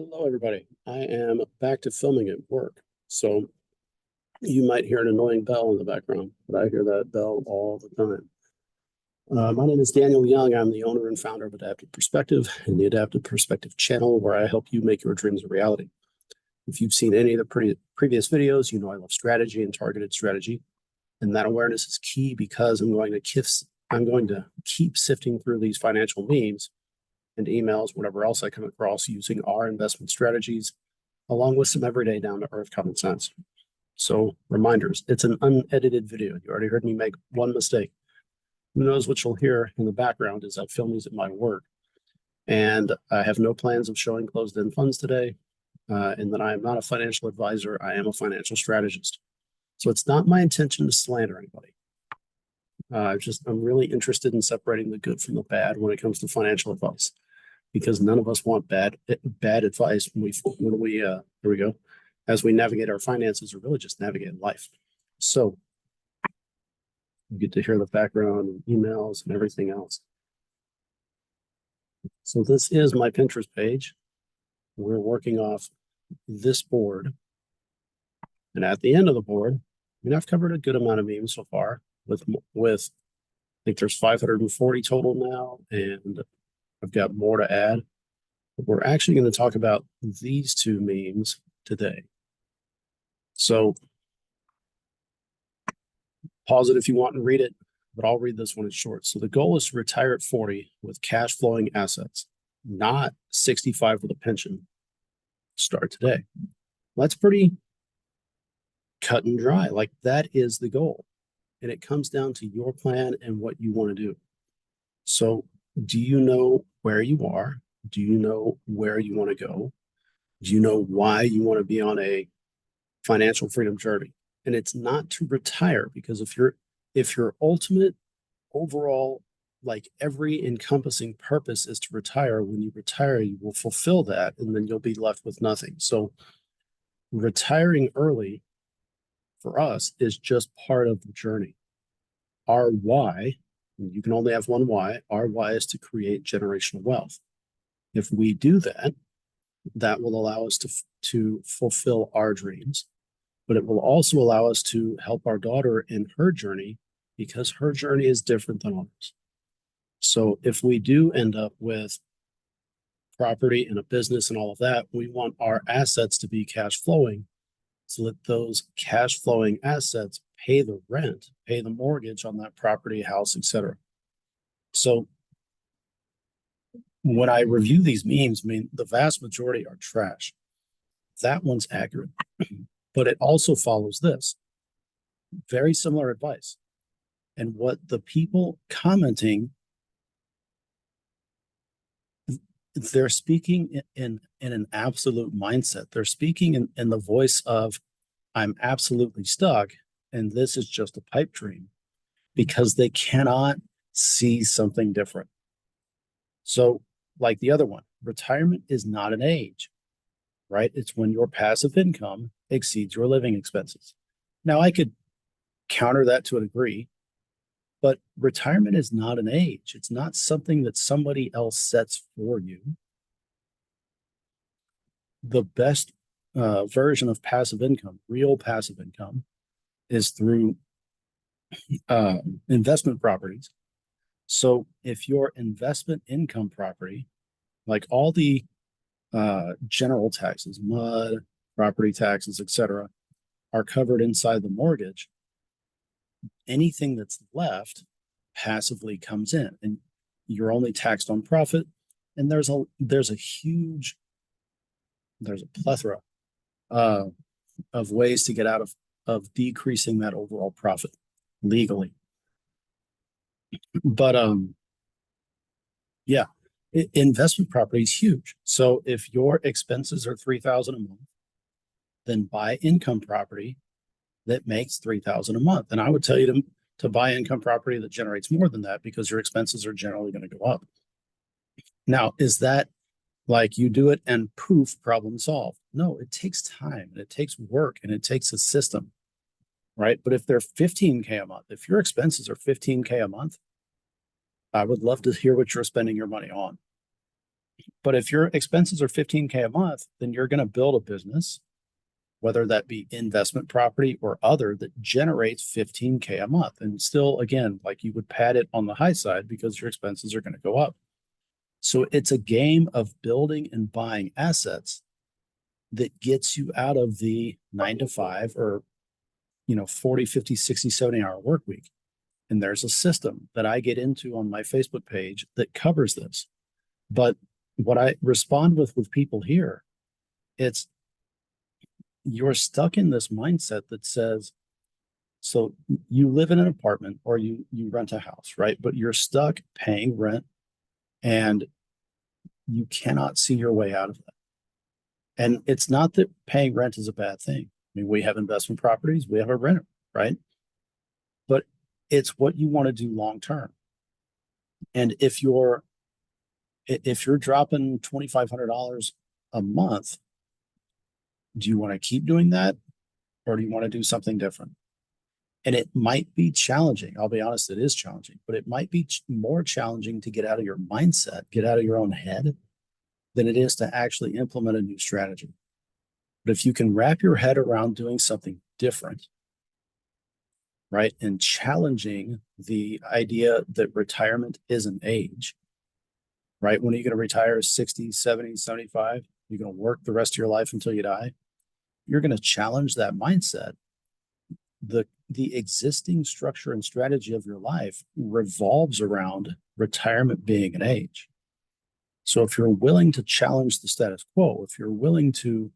Hello, everybody. I am back to filming at work. So you might hear an annoying bell in the background, but I hear that bell all the time. My name is Daniel Young. I'm the owner and founder of Adaptive Perspective and the Adaptive Perspective channel, where I help you make your dreams a reality. If you've seen any of the previous videos, you know I love strategy and targeted strategy. And that awareness is key because I'm going to keep sifting through these financial memes and emails, whatever else I come across, using our investment strategies, along with some everyday down-to-earth common sense. So reminders, it's an unedited video. You already heard me make one mistake. Who knows what you'll hear in the background as I film these at my work. And I have no plans of showing closed-end funds today, and that I am not a financial advisor. I am a financial strategist. So it's not my intention to slander anybody. I'm really interested in separating the good from the bad when it comes to financial advice, because none of us want bad advice here we go, as we navigate our finances or really just navigate life. So you get to hear the background and emails and everything else. So this is my Pinterest page. We're working off this board. And at the end of the board, I've covered a good amount of memes so far with I think there's 540 total now, and I've got more to add. We're actually going to talk about these two memes today. So pause it if you want to read it, but I'll read this one in short. So the goal is to retire at 40 with cash flowing assets, not 65 with a pension. Start today. Well, that's pretty cut and dry. Like, that is the goal. And it comes down to your plan and what you want to do. So do you know where you are? Do you know where you want to go? Do you know why you want to be on a financial freedom journey? And it's not to retire, because if your ultimate overall, like, every encompassing purpose is to retire, when you retire, you will fulfill that, and then you'll be left with nothing. So retiring early for us is just part of the journey. Our why, you can only have one why. Our why is to create generational wealth. If we do that, that will allow us to fulfill our dreams, but it will also allow us to help our daughter in her journey, because her journey is different than ours. So if we do end up with property and a business and all of that, we want our assets to be cash flowing, so that those cash flowing assets pay the rent, pay the mortgage on that property, house, etc. So when I review these memes, the vast majority are trash. That one's accurate, but it also follows this. Very similar advice. And what the people commenting, they're speaking in an absolute mindset. They're speaking in the voice of, I'm absolutely stuck, and this is just a pipe dream, because they cannot see something different. So, like the other one, retirement is not an age, right? It's when your passive income exceeds your living expenses. Now, I could counter that to a degree, but retirement is not an age. It's not something that somebody else sets for you. The best version of passive income, real passive income, is through investment properties. So if your investment income property, like all the general taxes, MUD, property taxes, etc., are covered inside the mortgage, anything that's left passively comes in, and you're only taxed on profit. And there's a plethora of ways to get out of decreasing that overall profit legally. But yeah, investment property is huge. So if your expenses are $3,000 a month, then buy income property that makes $3,000 a month. And I would tell you to buy income property that generates more than that, because your expenses are generally going to go up. Now, is that like you do it and poof, problem solved? No, it takes time, and it takes work, and it takes a system, right? But if they're $15K a month, if your expenses are $15K a month, I would love to hear what you're spending your money on. But if your expenses are 15K a month, then you're going to build a business, whether that be investment property or other, that generates 15K a month. And still, again, like you would pad it on the high side because your expenses are going to go up. So it's a game of building and buying assets that gets you out of the 9 to 5 or 40, 50, 60, 70 hour work week. And there's a system that I get into on my Facebook page that covers this. But what I respond with people here, it's you're stuck in this mindset that says, so you live in an apartment or you rent a house, right? But you're stuck paying rent and you cannot see your way out of that. And it's not that paying rent is a bad thing. I mean, we have investment properties, we have a renter, right? But it's what you want to do long term. And if you're dropping $2,500 a month, do you want to keep doing that, or do you want to do something different? And it might be challenging. I'll be honest, it is challenging, but it might be more challenging to get out of your mindset, get out of your own head, than it is to actually implement a new strategy. But if you can wrap your head around doing something different, right, and challenging the idea that retirement is an age, right? When are you going to retire? 60, 70, 75? You're going to work the rest of your life until you die? You're going to challenge that mindset. The existing structure and strategy of your life revolves around retirement being an age. So if you're willing to challenge the status quo, if you're willing to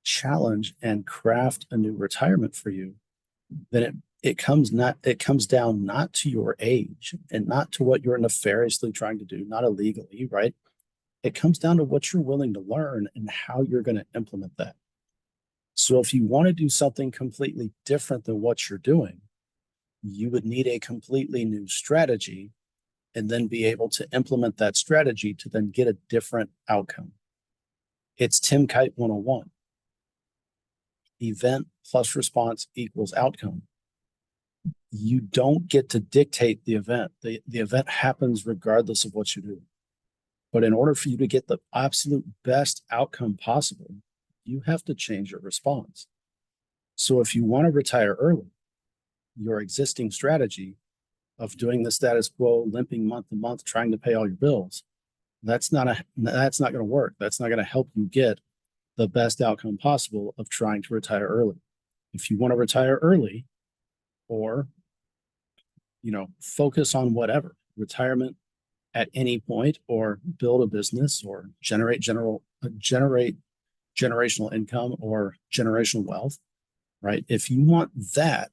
challenge and craft a new retirement for you, then it comes down not to your age and not to what you're nefariously trying to do, not illegally, right? It comes down to what you're willing to learn and how you're going to implement that. So if you want to do something completely different than what you're doing, you would need a completely new strategy and then be able to implement that strategy to then get a different outcome. It's Tim Kite 101. Event plus response equals outcome. You don't get to dictate the event. The event happens regardless of what you do. But in order for you to get the absolute best outcome possible, you have to change your response. So if you want to retire early, your existing strategy of doing the status quo, limping month to month, trying to pay all your bills, that's not going to work. That's not going to help you get the best outcome possible of trying to retire early. If you want to retire early, or focus on whatever, retirement at any point, or build a business, or generate generational income or generational wealth, right? If you want that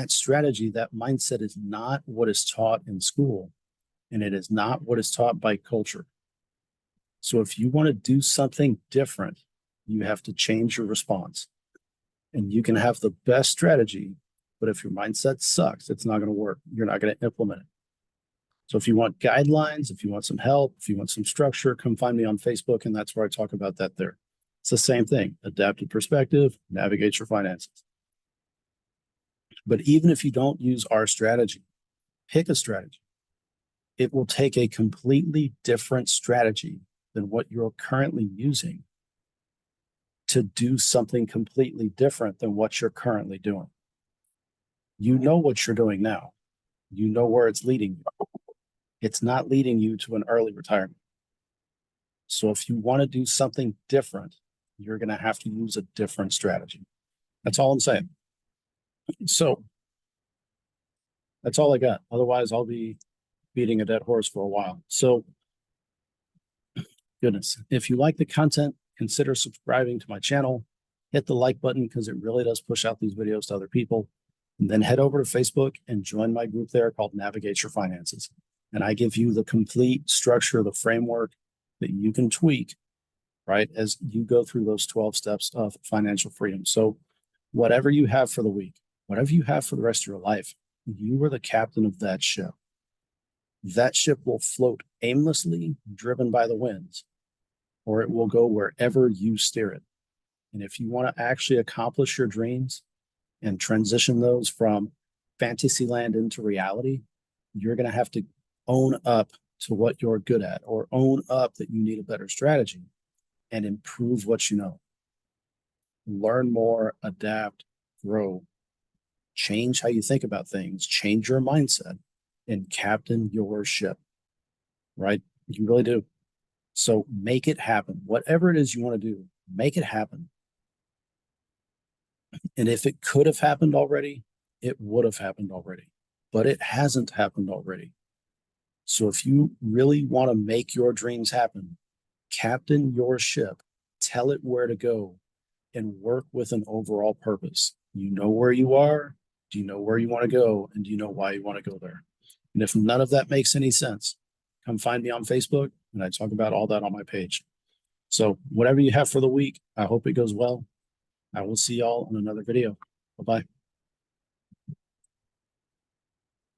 strategy, that mindset is not what is taught in school, and it is not what is taught by culture. So if you want to do something different, you have to change your response. And you can have the best strategy, but if your mindset sucks, it's not going to work. You're not going to implement it. So if you want guidelines, if you want some help, if you want some structure, come find me on Facebook, and that's where I talk about that there. It's the same thing, adaptive perspective, navigate your finances. But even if you don't use our strategy, pick a strategy. It will take a completely different strategy than what you're currently using to do something completely different than what you're currently doing. You know what you're doing now. You know where it's leading you. It's not leading you to an early retirement. So if you want to do something different, you're going to have to use a different strategy. That's all I'm saying. So that's all I got. Otherwise, I'll be beating a dead horse for a while. So goodness, if you like the content, consider subscribing to my channel. Hit the like button because it really does push out these videos to other people. And then head over to Facebook and join my group there called Navigate Your Finances. And I give you the complete structure, the framework that you can tweak, right, as you go through those 12 steps of financial freedom. So whatever you have for the week, whatever you have for the rest of your life, you are the captain of that ship. That ship will float aimlessly, driven by the winds, or it will go wherever you steer it. And if you want to actually accomplish your dreams and transition those from fantasy land into reality, you're going to have to own up to what you're good at, or own up that you need a better strategy and improve what you know. Learn more, adapt, grow, change how you think about things, change your mindset, and captain your ship, right? You really do. So make it happen. Whatever it is you want to do, make it happen. And if it could have happened already, it would have happened already, but it hasn't happened already. So if you really want to make your dreams happen, captain your ship, tell it where to go, and work with an overall purpose. You know where you are, do you know where you want to go, and do you know why you want to go there? And if none of that makes any sense, come find me on Facebook, and I talk about all that on my page. So whatever you have for the week, I hope it goes well. I will see y'all in another video. Bye-bye.